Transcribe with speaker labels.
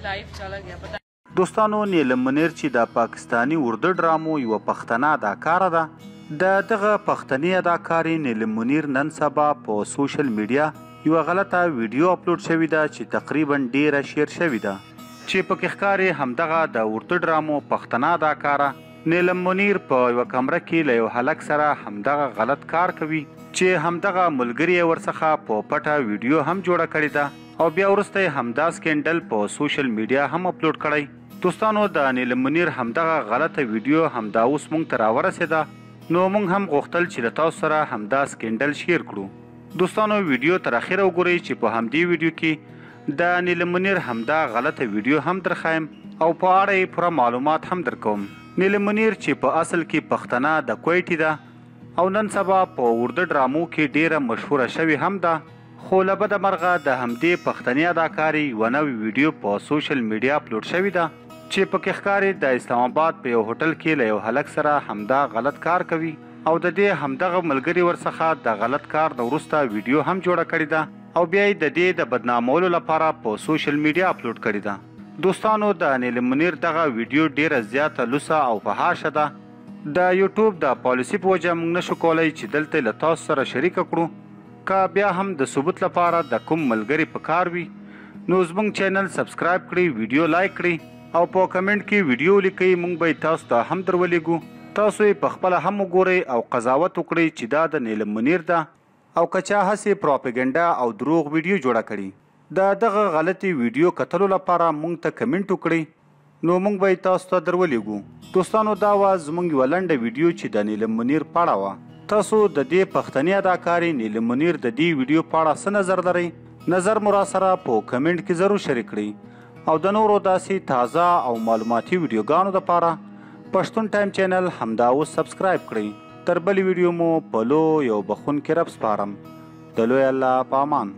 Speaker 1: लाइव चला गया पता।
Speaker 2: دوستانو نیلم منیر چې د پاکستانی اردو ډرامو یوه پښتنه اداکاره ده د دغه پښتني اداکارې نیلم منیر نن سبا په سوشل میډیا یوه غلطه ویډیو اپلوډ شوې ده چې تقریبا ډیره شیر شوې ده چې پکې ښکاري همدغه د اردو ډرامو پښتنه اداکاره نیلم منیر په یوه کمره کې له یو هلک سره همدغه غلط کار کوي چې همدغه ملګري یې ورڅخه په پټه ویډیو هم جوړه کړې ده او بیا وروسته یې همدا سکینډل په سوشل میډیا هم اپلوډ کړی. دوستانو د نیلم منیر همدغه غلطه ویډیو همدا اوس موږ ته راورسېده نو موږ هم غوښتل چې له تاسو سره همدا سکینډل شیر کړو. دوستانو ویډیو تر اخره وګورئ چې په همدې ویډیو کې د نیلم منیر همدا غلطه ویډیو هم درښایم او په اړه یې پوره معلومات هم درکوم. نیلم منیر چې په اصل کې پښتنه د کویټې ده او نن سبا په اردو ډرامو کې ډیره مشهوره شوې هم ده خو له بده مرغه د همدې پښتني اداکارې یوه نوې ویډیو په سوشل میډیا اپلوډ شوې ده چې پکې ښکاري د اسلام آباد په یو هوټل کې له یو هلک سره همدا غلط کار کوي او د دې همدغه ملګري ورڅخه د غلط کار د وروسته ویډیو هم جوړه کړې ده او بیا یې د دې د بدنامولو لپاره په سوشل میډیا اپلوډ کړې ده. دوستانو د نیلم منیر دغه ویډیو ډیره زیاته لوسه او فحاشه ده. د یوټیوب د پالیسي په وجه موږ نشو کولی چې دلته له تاسو سره شریکه کړو. که بیا هم د ثبوت لپاره د کوم ملګري په کار وي نو زموږ چینل سبسکرایب کړئ، ویډیو لایک کړئ او په کمنټ کې ویډیو لیکئ. موږ به تاسو ته هم درولېږو. تاسو یې پخپله هم وګورئ او قضاوت وکړئ چې دا د نیلم منیر ده او که چا هسې پراپیګنډا او دروغ ویډیو جوړه کړي. د دغه غلطي ویډیو کتلو لپاره موږ ته کمنټ وکړئ نو موږ به تاسو ته درولېږو. دوستانو دا وه زموږ یوه لنډه ویډیو چې د نیلم منیر په اړه وه. تاسو د دې پښتني اداکارې نیلم منیر د دې ویډیو په اړه څه نظر لرئ؟ نظر مو راسره په کمنټ کې ضرور شریک کړئ او د نورو داسې تازه او معلوماتي ویډیوګانو دپاره پښتون ټایم چینل همدا اوس سبسکرایب کړئ. تر بلې ویډیو مو په لوی او بخښونکي رب سپارم. د لوی الله په امان.